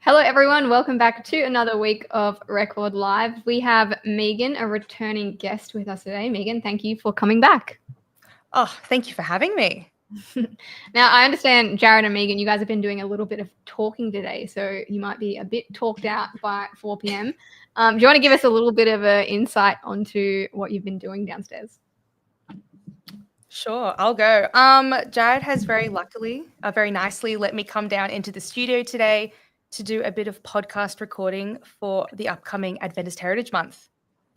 Hello, everyone. Welcome back to another week of Record Live. We have Megan, a returning guest with us today. Megan, thank you for coming back. Oh, thank you for having me. Now, I understand Jared and Megan, you guys have been doing a little bit of talking today, so you might be a bit talked out by 4 p.m. Do you want to give us a little bit of an insight onto what you've been doing downstairs? Sure, I'll go. Jared has very nicely let me come down into the studio today to do a bit of podcast recording for the upcoming Adventist Heritage Month,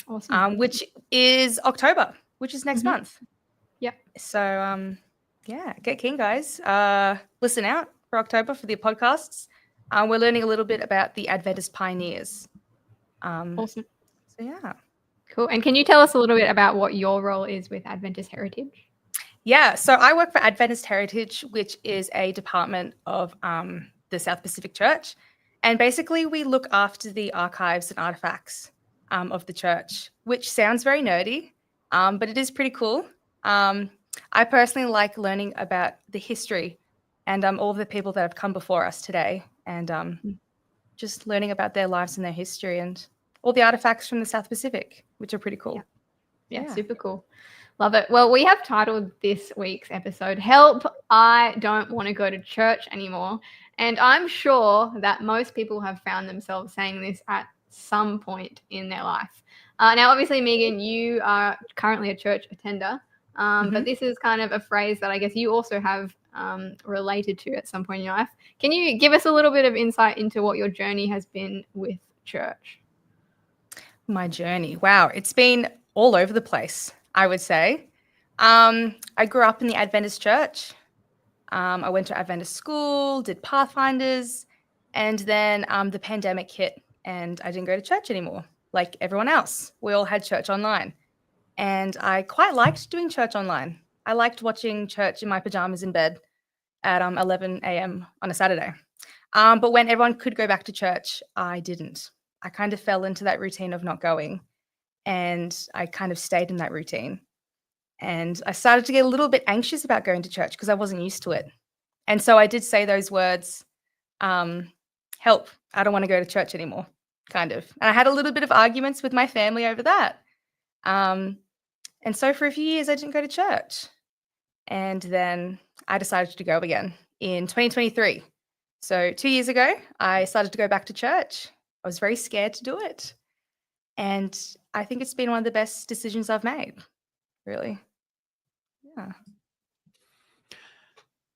Awesome. which is October, which is next month. Yep. So, yeah, get keen, guys. Listen out for October for the podcasts. We're learning a little bit about the Adventist pioneers. Awesome. So, yeah. Cool. And can you tell us a little bit about what your role is with Adventist Heritage? Yeah, so I work for Adventist Heritage, which is a department of the South Pacific Church. And basically, we look after the archives and artifacts of the church, which sounds very nerdy, but it is pretty cool. I personally like learning about the history and all of the people that have come before us today, and just learning about their lives and their history and all the artifacts from the South Pacific, which are pretty cool. Yeah, super cool. Love it. Well, we have titled this week's episode, Help, I Don't Want to Go to Church Anymore. And I'm sure that most people have found themselves saying this at some point in their life. Now, obviously, Megan, you are currently a church attender, but this is kind of a phrase that I guess you also have related to at some point in your life. Can you give us a little bit of insight into what your journey has been with church? My journey. Wow, it's been all over the place, I would say. I grew up in the Adventist church. I went to Adventist school, did Pathfinders, and then the pandemic hit and I didn't go to church anymore, like everyone else. We all had church online. And I quite liked doing church online. I liked watching church in my pajamas in bed at 11 a.m. on a Saturday. But when everyone could go back to church, I didn't. I kind of fell into that routine of not going. And I kind of stayed in that routine. And I started to get a little bit anxious about going to church because I wasn't used to it. And so I did say those words, help, I don't want to go to church anymore, kind of. And I had a little bit of arguments with my family over that. And so for a few years, I didn't go to church. And then I decided to go again in 2023. So 2 years ago, I started to go back to church. I was very scared to do it. And I think it's been one of the best decisions I've made, really. Yeah.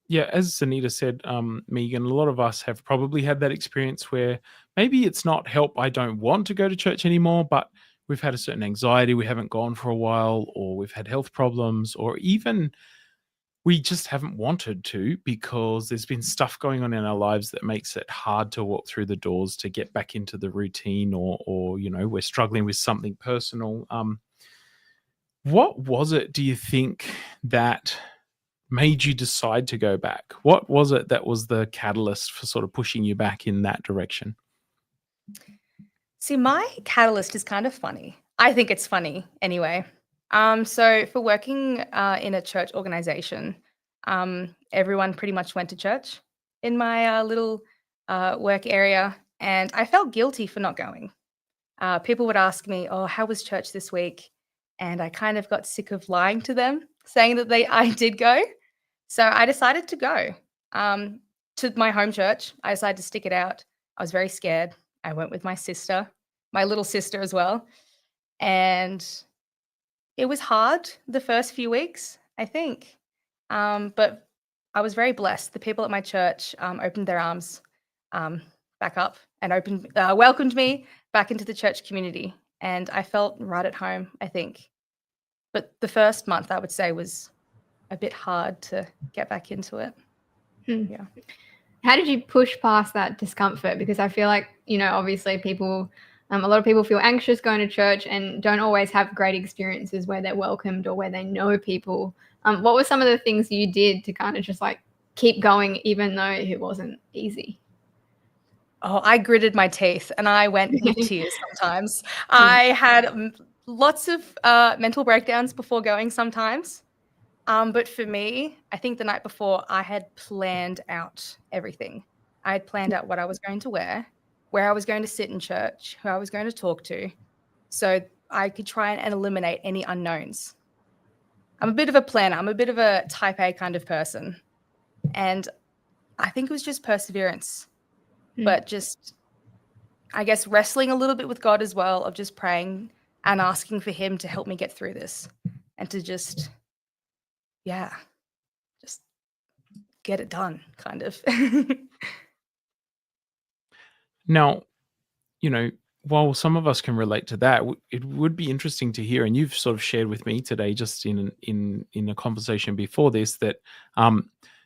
Yeah, as Anita said, Megan, a lot of us have probably had that experience where maybe it's not help, I don't want to go to church anymore, but we've had a certain anxiety, we haven't gone for a while, or we've had health problems, or even we just haven't wanted to because there's been stuff going on in our lives that makes it hard to walk through the doors to get back into the routine, or you know, we're struggling with something personal. What was it, do you think, that made you decide to go back? What was it that was the catalyst for sort of pushing you back in that direction? See, my catalyst is kind of funny. I think it's funny anyway. So for working in a church organization, everyone pretty much went to church in my little work area, and I felt guilty for not going. People would ask me, "Oh, how was church this week?" And I kind of got sick of lying to them, saying that I did go. So I decided to go to my home church. I decided to stick it out. I was very scared. I went with my sister, my little sister as well. And it was hard the first few weeks, I think. But I was very blessed. The people at my church opened their arms back up and welcomed me back into the church community. And I felt right at home, I think. But the first month, I would say, was a bit hard to get back into it. Yeah. How did you push past that discomfort? Because I feel like, you know, obviously people, a lot of people feel anxious going to church and don't always have great experiences where they're welcomed or where they know people. What were some of the things you did to kind of just like keep going, even though it wasn't easy? Oh, I gritted my teeth and I went with tears sometimes. I had lots of mental breakdowns before going sometimes. But for me, I think the night before I had planned out everything. I had planned out what I was going to wear. where I was going to sit in church, who I was going to talk to, so I could try and eliminate any unknowns. I'm a bit of a planner. I'm a bit of a type A kind of person. And I think it was just perseverance, but just, I guess, wrestling a little bit with God as well, of just praying and asking for him to help me get through this and to just get it done, kind of. Now, while some of us can relate to that, it would be interesting to hear, and you've sort of shared with me today, just in a conversation before this, that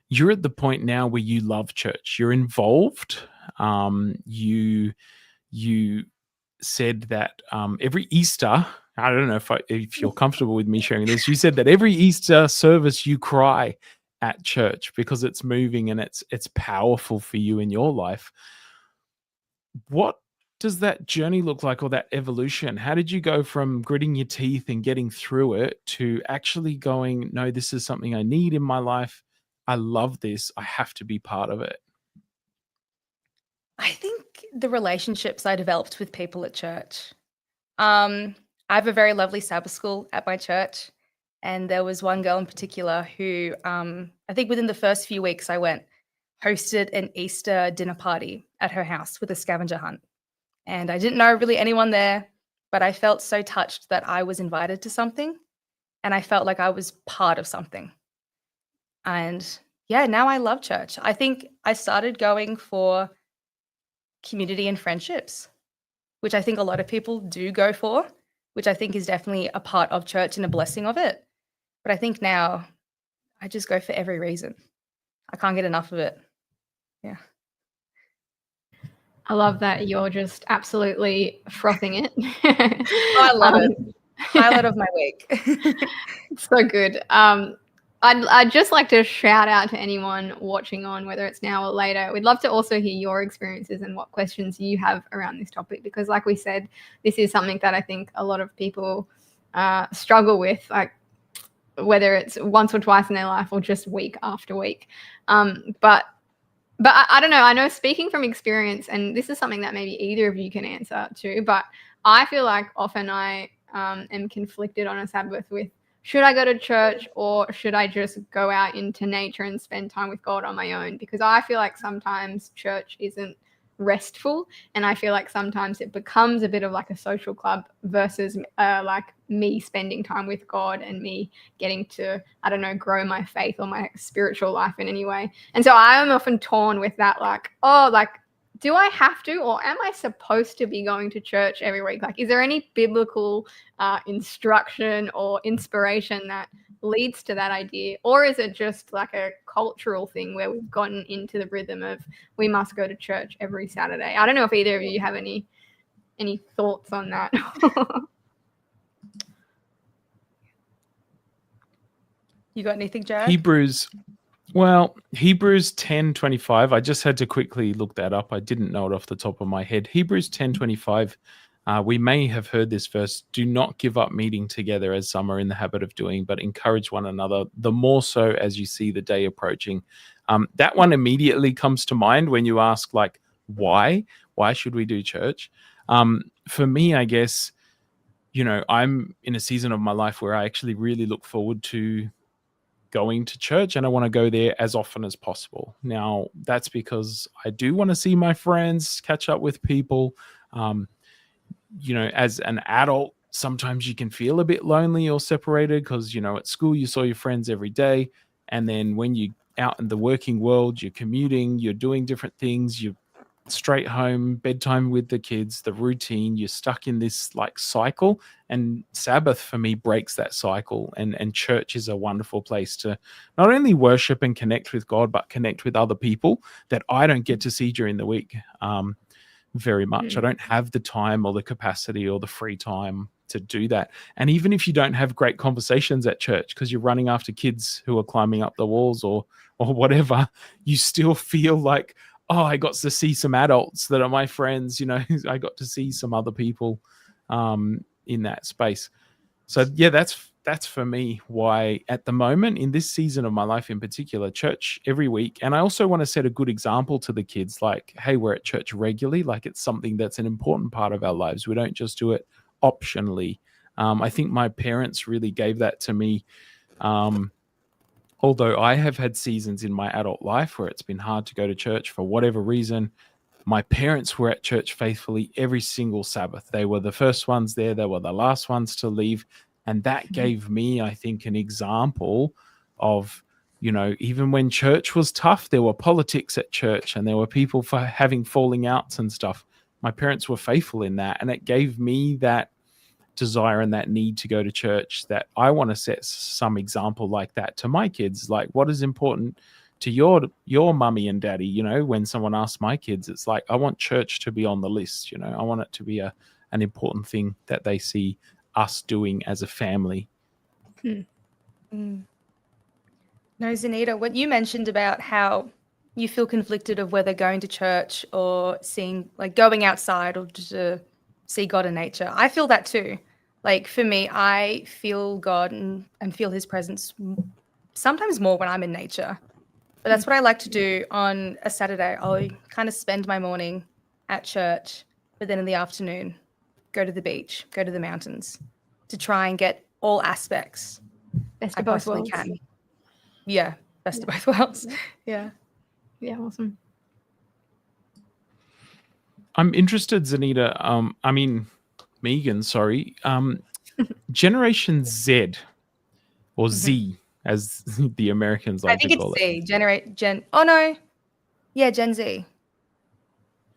you're at the point now where you love church. You're involved. You said that every Easter, I don't know if you're comfortable with me sharing this. You said that every Easter service you cry at church because it's moving and it's powerful for you in your life. What does that journey look like, or that evolution? How did you go from gritting your teeth and getting through it to actually going, no, this is something I need in my life. I love this. I have to be part of it. I think the relationships I developed with people at church. I have a very lovely Sabbath school at my church, and there was one girl in particular who, I think within the first few weeks I went, hosted an Easter dinner party at her house with a scavenger hunt. And I didn't know really anyone there, but I felt so touched that I was invited to something, and I felt like I was part of something. And yeah, now I love church. I think I started going for community and friendships, which I think a lot of people do go for, which I think is definitely a part of church and a blessing of it. But I think now I just go for every reason. I can't get enough of it. Yeah. I love that you're just absolutely frothing it. Oh, I love it. Highlight of my week. So good. I'd just like to shout out to anyone watching on, whether it's now or later. We'd love to also hear your experiences and what questions you have around this topic, because like we said, this is something that I think a lot of people struggle with, like whether it's once or twice in their life or just week after week. But I don't know. I know, speaking from experience, and this is something that maybe either of you can answer to, but I feel like often I am conflicted on a Sabbath with, should I go to church or should I just go out into nature and spend time with God on my own? Because I feel like sometimes church isn't restful, and I feel like sometimes it becomes a bit of like a social club versus like me spending time with God and me getting to, I don't know, grow my faith or my spiritual life in any way. And so I am often torn with that, like, oh, like, do I have to, or am I supposed to be going to church every week? Like, is there any biblical instruction or inspiration that leads to that idea? Or is it just like a cultural thing where we've gotten into the rhythm of we must go to church every Saturday? I don't know if either of you have any thoughts on that. You got anything, Jared? Hebrews 10:25. I just had to quickly look that up. I didn't know it off the top of my head. Hebrews 10:25. We may have heard this verse: do not give up meeting together as some are in the habit of doing, but encourage one another, the more so as you see the day approaching. That one immediately comes to mind when you ask, like, why should we do church? For me, I guess, I'm in a season of my life where I actually really look forward to going to church, and I want to go there as often as possible. Now, that's because I do want to see my friends, catch up with people. As an adult, sometimes you can feel a bit lonely or separated because, at school you saw your friends every day. And then when you're out in the working world, you're commuting, you're doing different things, you're straight home, bedtime with the kids, the routine, you're stuck in this like cycle. And Sabbath for me breaks that cycle. And church is a wonderful place to not only worship and connect with God, but connect with other people that I don't get to see during the week. Very much. I don't have the time or the capacity or the free time to do that. And even if you don't have great conversations at church because you're running after kids who are climbing up the walls or whatever, you still feel like, oh, I got to see some adults that are my friends. I got to see some other people in that space. So yeah, that's that's for me why at the moment in this season of my life in particular, church every week. And I also want to set a good example to the kids, like, hey, we're at church regularly, like it's something that's an important part of our lives. We don't just do it optionally. I think my parents really gave that to me. Although I have had seasons in my adult life where it's been hard to go to church for whatever reason, my parents were at church faithfully every single Sabbath. They were the first ones there. They were the last ones to leave. And that gave me, I think, an example of, even when church was tough, there were politics at church and there were people for having falling outs and stuff. My parents were faithful in that. And it gave me that desire and that need to go to church, that I want to set some example like that to my kids. Like, what is important to your mummy and daddy? When someone asks my kids, it's like, I want church to be on the list. I want it to be an important thing that they see us doing as a family. No, Zanita, what you mentioned about how you feel conflicted of whether going to church or going outside or to see God in nature. I feel that too. Like for me, I feel God and feel his presence sometimes more when I'm in nature. But that's what I like to do on a Saturday. I'll kind of spend my morning at church, but then in the afternoon, go to the beach, go to the mountains to try and get all aspects Best I of both possibly worlds. can. Yeah, best of both worlds. Yeah. Yeah, awesome. I'm interested, Zanita. Megan, sorry. Generation Z or Z, as the Americans I like think to call it's it. Gen. Oh no. Yeah, Gen Z.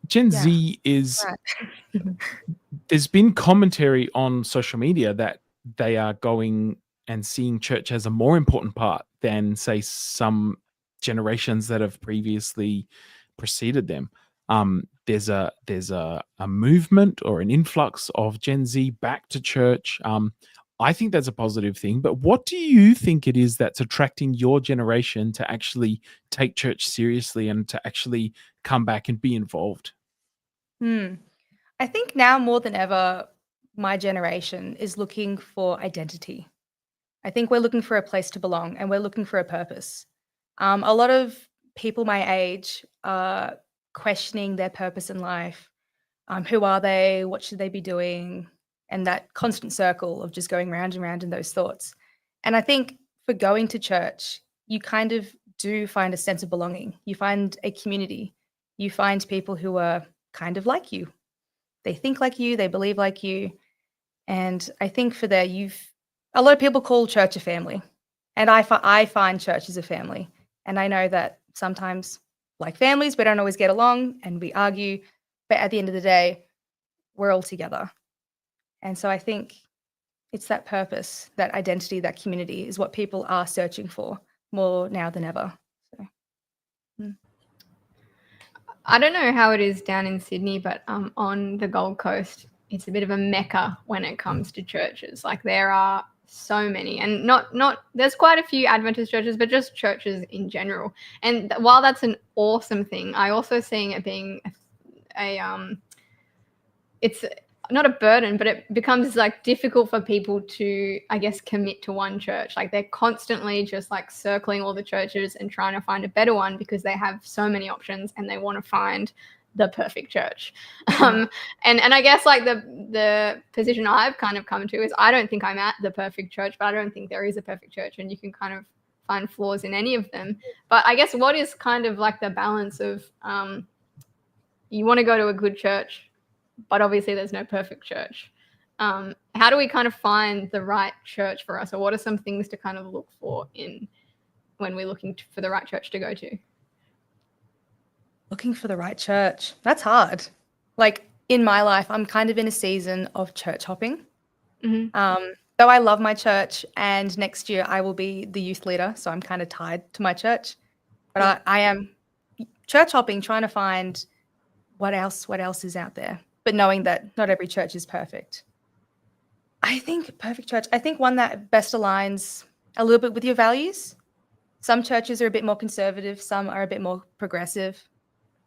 Gen Yeah. Z is, Right. there's been commentary on social media that they are going and seeing church as a more important part than, say, some generations that have previously preceded them. There's a movement or an influx of Gen Z back to church. I think that's a positive thing. But what do you think it is that's attracting your generation to actually take church seriously and to actually come back and be involved? I think now more than ever, my generation is looking for identity. I think we're looking for a place to belong and we're looking for a purpose. A lot of people my age are questioning their purpose in life. Who are they? What should they be doing? And that constant circle of just going round and round in those thoughts. And I think for going to church, you kind of do find a sense of belonging. You find a community. You find people who are kind of like you. They think like you, they believe like you. And I think for that, a lot of people call church a family. And I find church as a family. And I know that sometimes, like families, we don't always get along and we argue. But at the end of the day, we're all together. And so I think it's that purpose, that identity, that community is what people are searching for more now than ever. So, I don't know how it is down in Sydney, but on the Gold Coast, it's a bit of a mecca when it comes to churches. Like there are so many, and not there's quite a few Adventist churches, but just churches in general. And while that's an awesome thing, I also seeing it being it's not a burden, but it becomes like difficult for people to, I guess, commit to one church. Like they're constantly just like circling all the churches and trying to find a better one because they have so many options and they want to find the perfect church. And I guess like the position I've kind of come to is I don't think I'm at the perfect church, but I don't think there is a perfect church, and you can kind of find flaws in any of them. But I guess what is kind of like the balance of you want to go to a good church, but obviously there's no perfect church. How do we kind of find the right church for us, or what are some things to kind of look for in when we're looking for the right church to go to? Looking for the right church. That's hard. Like in my life, I'm kind of in a season of church hopping. Though I love my church, and next year I will be the youth leader, so I'm kind of tied to my church. But I am church hopping, trying to find what else is out there, but knowing that not every church is perfect. I think perfect church, I think one that best aligns a little bit with your values. Some churches are a bit more conservative, some are a bit more progressive.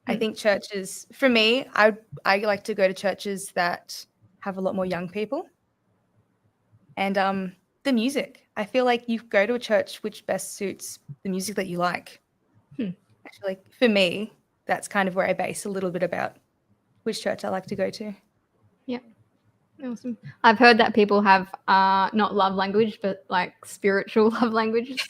I think churches, for me, I like to go to churches that have a lot more young people. And the music. I feel like you go to a church which best suits the music that you like. Actually, like, for me, that's kind of where I base a little bit about which church I like to go to. Yeah. Awesome. I've heard that people have not love language, but like spiritual love languages.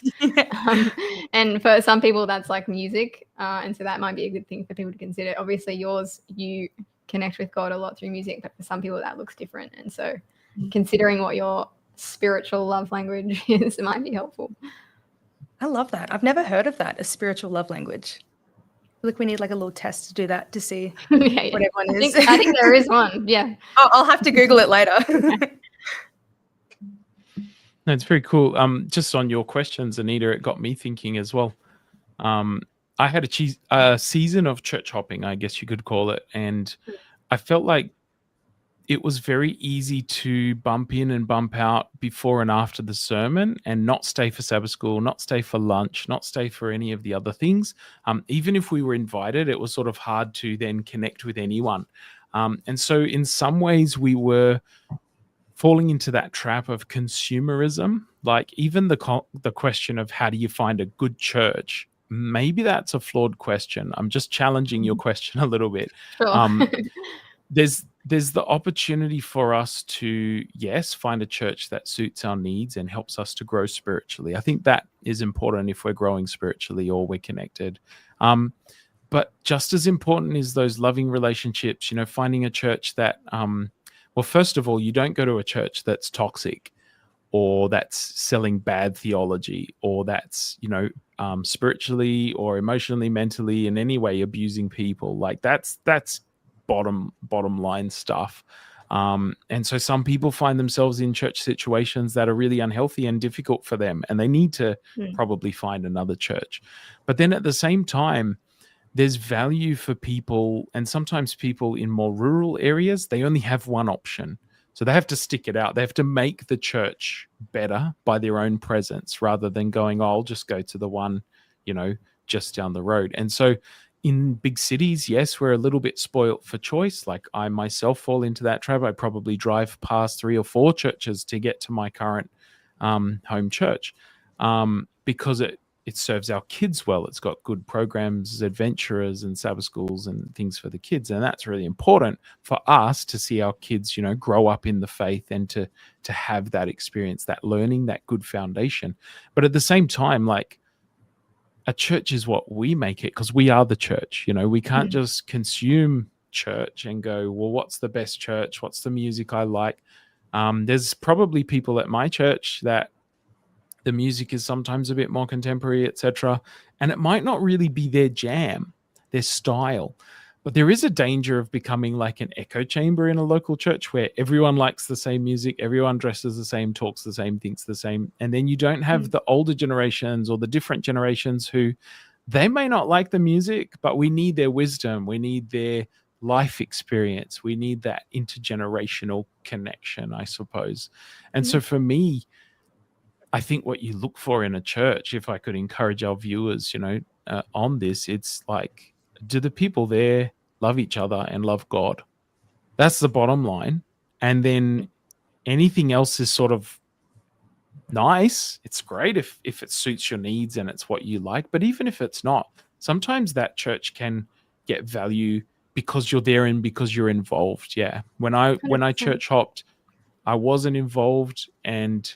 And for some people, that's like music. And so that might be a good thing for people to consider. Obviously, yours, you connect with God a lot through music, but for some people, that looks different. And so considering what your spiritual love language is, it might be helpful. I love that. I've never heard of that, a spiritual love language. Look, we need like a little test to do that to see Yeah, what everyone is. I think there is one. Yeah. I'll have to Google it later. No, it's very cool. Just on your questions, Anita, it got me thinking as well. I had a season of church hopping, I guess you could call it, and I felt like it was very easy to bump in and bump out before and after the sermon and not stay for Sabbath school, not stay for lunch, not stay for any of the other things. Even if we were invited, it was sort of hard to then connect with anyone. And so in some ways we were falling into that trap of consumerism. Like even the question of how do you find a good church, maybe that's a flawed question. I'm just challenging your question a little bit. Sure. There's the opportunity for us to, yes, find a church that suits our needs and helps us to grow spiritually. I think that is important if we're growing spiritually or we're connected. But just as important is those loving relationships, finding a church that, well, first of all, you don't go to a church that's toxic or that's selling bad theology or that's, spiritually or emotionally, mentally in any way abusing people. Like that's bottom line stuff. And so some people find themselves in church situations that are really unhealthy and difficult for them, and they need to probably find another church. But then at the same time, there's value for people, and sometimes people in more rural areas, they only have one option. So they have to stick it out. They have to make the church better by their own presence rather than going, I'll just go to the one, just down the road. And so in big cities, yes, we're a little bit spoilt for choice. Like I myself fall into that trap. I probably drive past 3 or 4 churches to get to my current home church because it serves our kids well. It's got good programs, adventurers and Sabbath schools and things for the kids. And that's really important for us to see our kids, grow up in the faith and to have that experience, that learning, that good foundation. But at the same time, like, a church is what we make it because we are the church. We can't just consume church and go, well, what's the best church? What's the music I like? There's probably people at my church that the music is sometimes a bit more contemporary, etc. And it might not really be their jam, their style. But there is a danger of becoming like an echo chamber in a local church where everyone likes the same music, everyone dresses the same, talks the same, thinks the same. And then you don't have the older generations or the different generations who they may not like the music, but we need their wisdom. We need their life experience. We need that intergenerational connection, I suppose. And so for me, I think what you look for in a church, if I could encourage our viewers, on this, it's like, do the people there love each other and love God? That's the bottom line. And then anything else is sort of nice. It's great if it suits your needs and it's what you like. But even if it's not, sometimes that church can get value because you're there and because you're involved. Yeah. When I church hopped, I wasn't involved and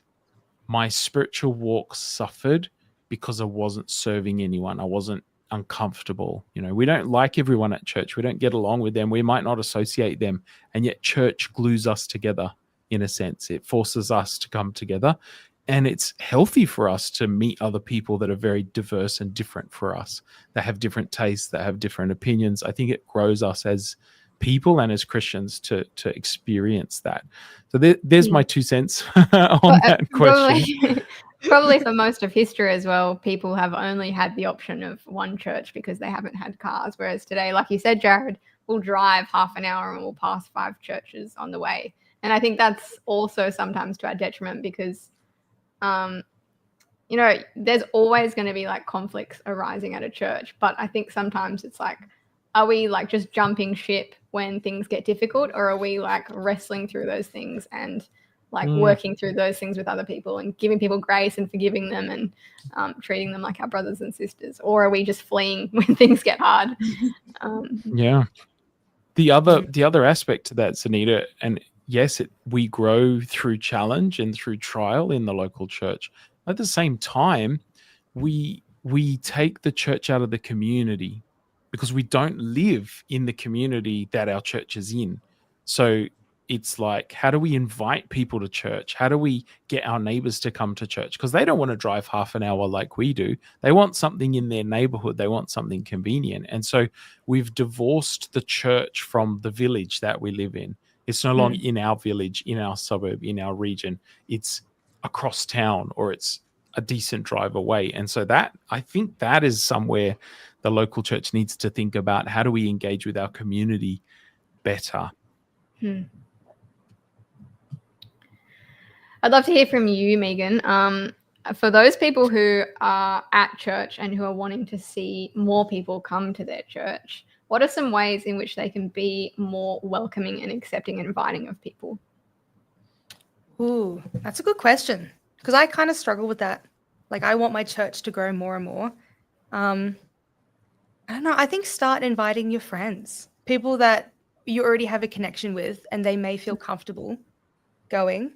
my spiritual walk suffered because I wasn't serving anyone. I wasn't uncomfortable. We don't like everyone at church. We don't get along with them. We might not associate them. And yet church glues us together in a sense. It forces us to come together. And it's healthy for us to meet other people that are very diverse and different for us, that have different tastes, that have different opinions. I think it grows us as people and as Christians to experience that. So there's my 2 cents on that question. Probably for most of history as well, people have only had the option of one church because they haven't had cars. Whereas today, like you said, Jared, we'll drive half an hour and we'll pass 5 churches on the way. And I think that's also sometimes to our detriment because, there's always going to be like conflicts arising at a church. But I think sometimes it's like, are we like just jumping ship when things get difficult, or are we like wrestling through those things and like working through those things with other people and giving people grace and forgiving them and treating them like our brothers and sisters? Or are we just fleeing when things get hard? Yeah. The other aspect to that, Zanita, and yes, we grow through challenge and through trial in the local church. At the same time, we take the church out of the community because we don't live in the community that our church is in. So it's like, how do we invite people to church? How do we get our neighbors to come to church? Because they don't want to drive half an hour like we do. They want something in their neighborhood. They want something convenient. And so we've divorced the church from the village that we live in. It's no longer in our village, in our suburb, in our region. It's across town, or it's a decent drive away. And so that, I think that is somewhere the local church needs to think about. How do we engage with our community better? I'd love to hear from you, Megan. For those people who are at church and who are wanting to see more people come to their church, what are some ways in which they can be more welcoming and accepting and inviting of people? Ooh, that's a good question, because I kind of struggle with that. Like, I want my church to grow more and more. I don't know. I think start inviting your friends, people that you already have a connection with, and they may feel comfortable going.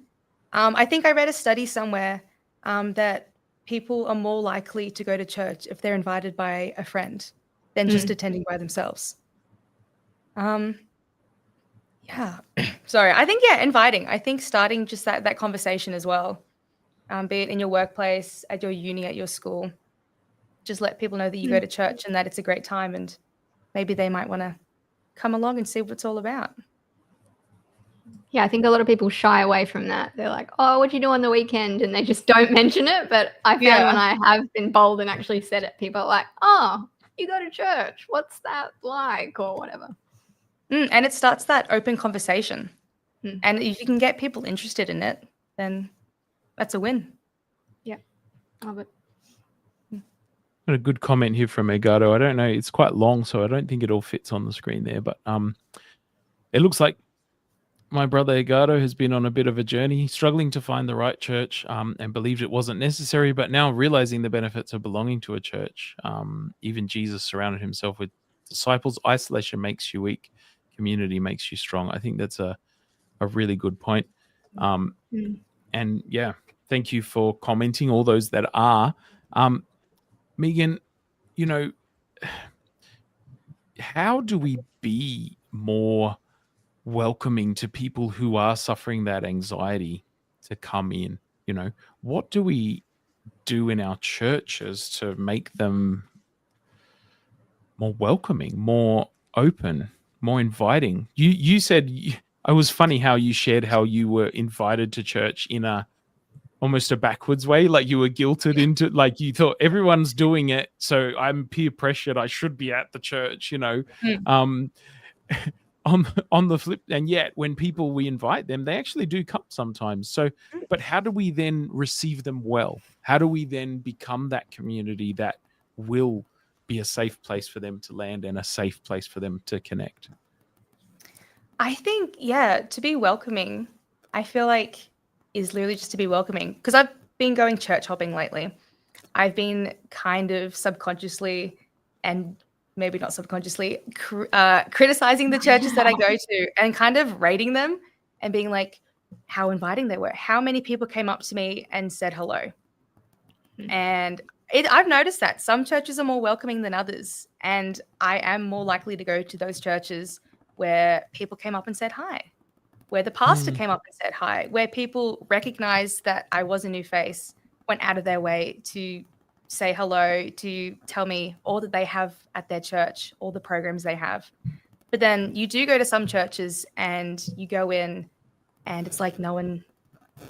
I think I read a study somewhere that people are more likely to go to church if they're invited by a friend than just attending by themselves. Yeah. Sorry. I think, inviting. I think starting just that conversation as well, be it in your workplace, at your uni, at your school. Just let people know that you go to church and that it's a great time, and maybe they might want to come along and see what it's all about. Yeah, I think a lot of people shy away from that. They're like, oh, what'd you do on the weekend? And they just don't mention it. But I found when I have been bold and actually said it, people are like, oh, you go to church. What's that like? Or whatever. And it starts that open conversation. And if you can get people interested in it, then that's a win. Yeah, love it. Got a good comment here from Egado. I don't know, it's quite long, so I don't think it all fits on the screen there. But it looks like my brother Egado has been on a bit of a journey, struggling to find the right church, and believed it wasn't necessary, but now realizing the benefits of belonging to a church. Even Jesus surrounded himself with disciples. Isolation makes you weak. Community makes you strong. I think that's a really good point. And yeah, thank you for commenting, all those that are. Megan, how do we be more welcoming to people who are suffering that anxiety to come in? What do we do in our churches to make them more welcoming, more open, more inviting? You said, it was funny how you shared how you were invited to church in almost a backwards way, like you were guilted into, like you thought everyone's doing it, so I'm peer pressured, I should be at the church, on the flip. And yet when people, we invite them, they actually do come sometimes. So, but how do we then receive them well? How do we then become that community that will be a safe place for them to land and a safe place for them to connect? I think, to be welcoming, I feel like is literally just to be welcoming. Because I've been going church hopping lately. I've been kind of subconsciously, and maybe not subconsciously, criticizing the churches that I go to and kind of rating them and being like, how inviting they were. How many people came up to me and said hello. And I've noticed that some churches are more welcoming than others. And I am more likely to go to those churches where people came up and said hi, where the pastor came up and said hi, where people recognized that I was a new face, went out of their way to say hello, to tell me all that they have at their church, all the programs they have. But then you do go to some churches and you go in and it's like no one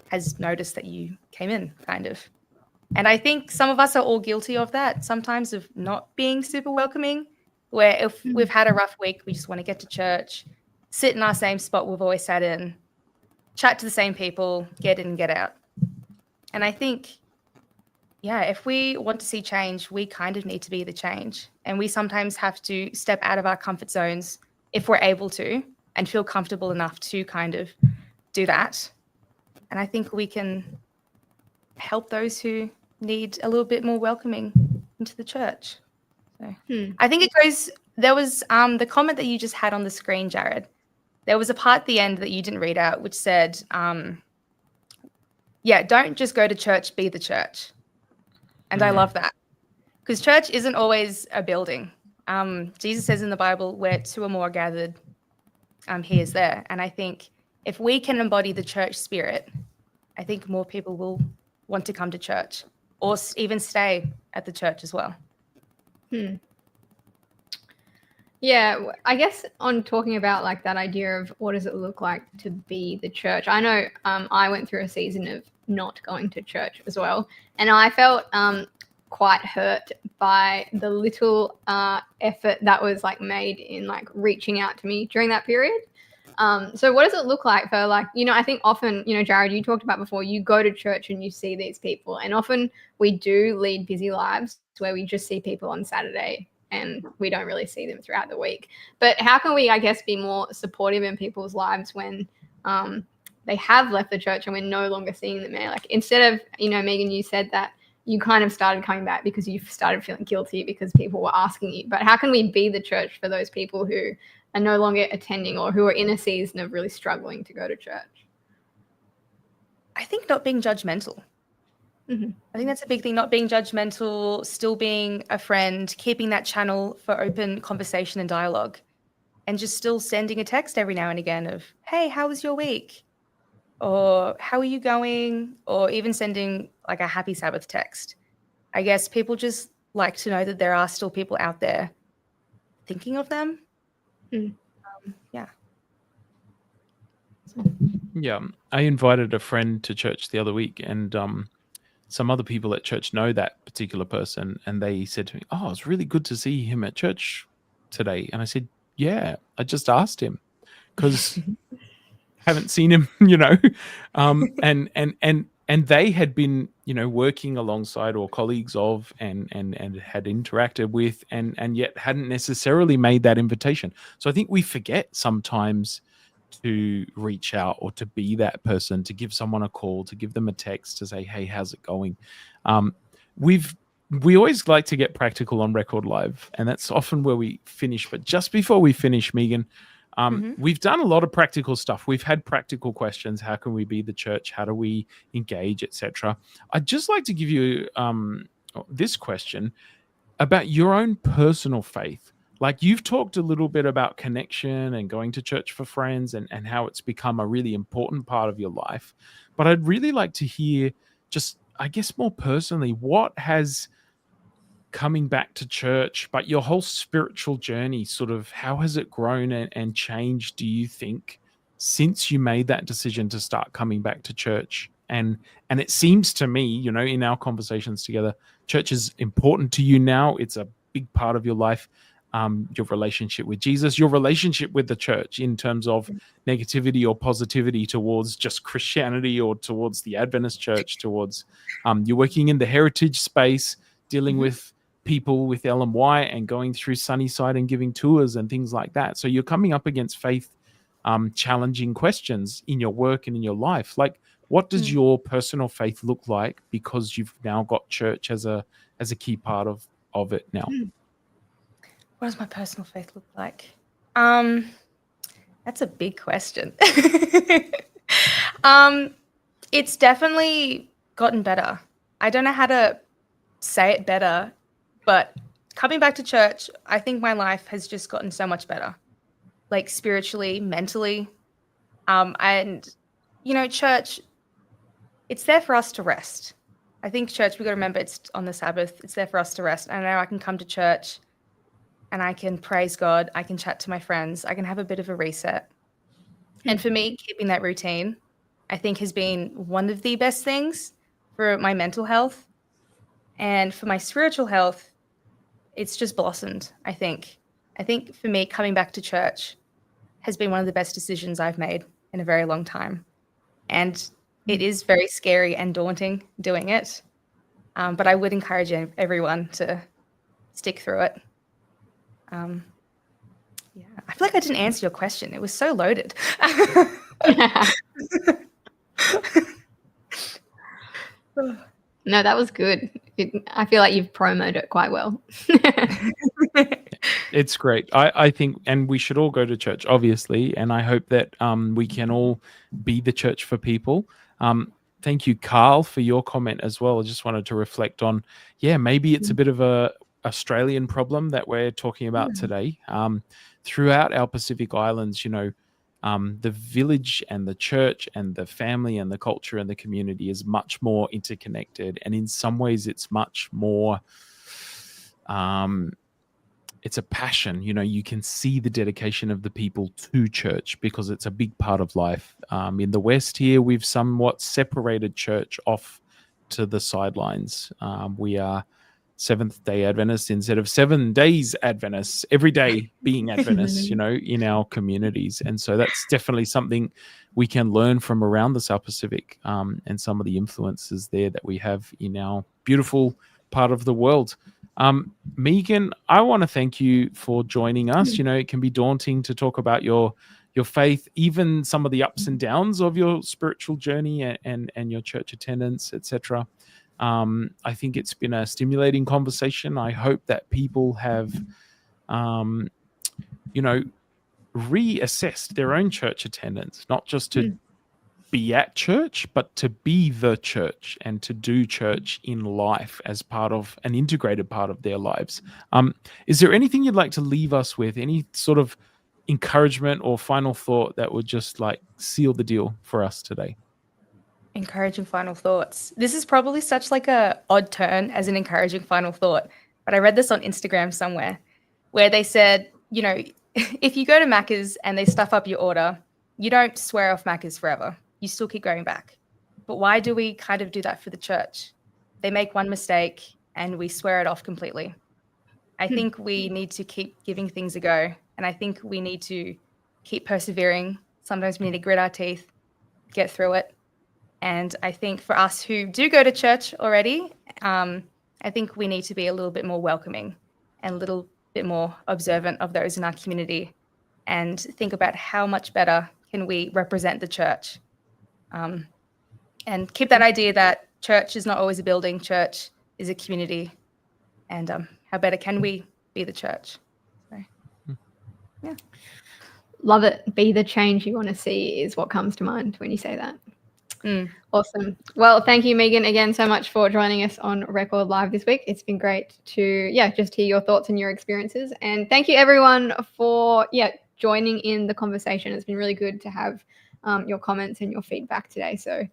has noticed that you came in, kind of. And I think some of us are all guilty of that, sometimes, of not being super welcoming, where if we've had a rough week, we just want to get to church, sit in our same spot we've always sat in, chat to the same people, get in and get out. And I think, if we want to see change, we kind of need to be the change. And we sometimes have to step out of our comfort zones if we're able to and feel comfortable enough to kind of do that. And I think we can help those who need a little bit more welcoming into the church. So I think it goes, there was the comment that you just had on the screen, Jared. There was a part at the end that you didn't read out, which said, don't just go to church, be the church. And I love that, because church isn't always a building. Jesus says in the Bible, where two or more are gathered, he is there. And I think if we can embody the church spirit, I think more people will want to come to church or even stay at the church as well. Yeah, I guess on talking about like that idea of what does it look like to be the church, I know I went through a season of not going to church as well, and I felt quite hurt by the little effort that was like made in like reaching out to me during that period. So what does it look like for like, I think often, Jared, you talked about before, you go to church and you see these people, and often we do lead busy lives where we just see people on Saturday and we don't really see them throughout the week. But how can we, I guess, be more supportive in people's lives when they have left the church and we're no longer seeing them there? Like instead of, Megan, you said that you kind of started coming back because you started feeling guilty because people were asking you. But how can we be the church for those people who are no longer attending or who are in a season of really struggling to go to church? I think not being judgmental. I think that's a big thing, not being judgmental, still being a friend, keeping that channel for open conversation and dialogue, and just still sending a text every now and again of, hey, how was your week? Or how are you going? Or even sending like a happy Sabbath text. I guess people just like to know that there are still people out there thinking of them. Yeah, I invited a friend to church the other week, and some other people at church know that particular person, and they said to me, "Oh, it's really good to see him at church today." And I said, "Yeah, I just asked him because haven't seen him, and they had been, working alongside or colleagues of, and had interacted with, and yet hadn't necessarily made that invitation. So I think we forget sometimes to reach out or to be that person, to give someone a call, to give them a text, to say, hey, how's it going? We always like to get practical on Record Live, and that's often where we finish. But just before we finish, Megan, we've done a lot of practical stuff. We've had practical questions. How can we be the church? How do we engage, etc.? I'd just like to give you this question about your own personal faith. Like, you've talked a little bit about connection and going to church for friends and how it's become a really important part of your life. But I'd really like to hear, just, I guess, more personally, what has coming back to church, but your whole spiritual journey, sort of, how has it grown and changed, do you think, since you made that decision to start coming back to church? And it seems to me, in our conversations together, church is important to you now. It's a big part of your life. Your relationship with Jesus, your relationship with the church in terms of negativity or positivity towards just Christianity or towards the Adventist church, towards you're working in the heritage space, dealing with people with LMY and going through Sunnyside and giving tours and things like that. So you're coming up against faith challenging questions in your work and in your life. Like, what does your personal faith look like, because you've now got church as a key part of it now? What does my personal faith look like? That's a big question. It's definitely gotten better. I don't know how to say it better, but coming back to church, I think my life has just gotten so much better, like spiritually, mentally. And, church, it's there for us to rest. I think church, we've got to remember it's on the Sabbath. It's there for us to rest. I know I can come to church and I can praise God, I can chat to my friends, I can have a bit of a reset. And for me, keeping that routine, I think, has been one of the best things for my mental health. And for my spiritual health, it's just blossomed, I think. I think for me, coming back to church has been one of the best decisions I've made in a very long time. And it is very scary and daunting doing it. But I would encourage everyone to stick through it. I feel like I didn't answer your question. It was so loaded. No, that was good. I feel like you've promoted it quite well. It's great. I think, and we should all go to church, obviously, and I hope that we can all be the church for people. Thank you, Carl, for your comment as well. I just wanted to reflect on, maybe it's a bit of a Australian problem that we're talking about today. Throughout our Pacific Islands, the village and the church and the family and the culture and the community is much more interconnected, and in some ways it's much more it's a passion. You can see the dedication of the people to church because it's a big part of life. In the West here, we've somewhat separated church off to the sidelines. We are Seventh-day Adventists instead of 7 days Adventists, every day being Adventists, in our communities. And so that's definitely something we can learn from around the South Pacific, and some of the influences there that we have in our beautiful part of the world. Megan, I want to thank you for joining us. It can be daunting to talk about your faith, even some of the ups and downs of your spiritual journey and your church attendance, etc. I think it's been a stimulating conversation. I hope that people have, reassessed their own church attendance, not just to be at church, but to be the church and to do church in life as part of an integrated part of their lives. Is there anything you'd like to leave us with? Any sort of encouragement or final thought that would just seal the deal for us today? Encouraging final thoughts. This is probably such a odd turn as an encouraging final thought, but I read this on Instagram somewhere where they said, if you go to Macca's and they stuff up your order, you don't swear off Macca's forever. You still keep going back. But why do we kind of do that for the church? They make one mistake and we swear it off completely. I think we need to keep giving things a go. And I think we need to keep persevering. Sometimes we need to grit our teeth, get through it. And I think for us who do go to church already, I think we need to be a little bit more welcoming and a little bit more observant of those in our community and think about how much better can we represent the church. And keep that idea that church is not always a building, church is a community. And how better can we be the church? So, yeah. Love it. Be the change you want to see is what comes to mind when you say that. Awesome. Well, thank you, Megan, again so much for joining us on Record Live this week. It's been great to just hear your thoughts and your experiences. And thank you everyone for joining in the conversation. It's been really good to have your comments and your feedback today. So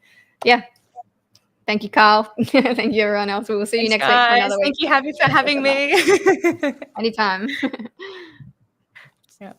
thank you, Carl. Thank you everyone else. We will see you next week for another week. Thank you for having me. Anytime. Yeah.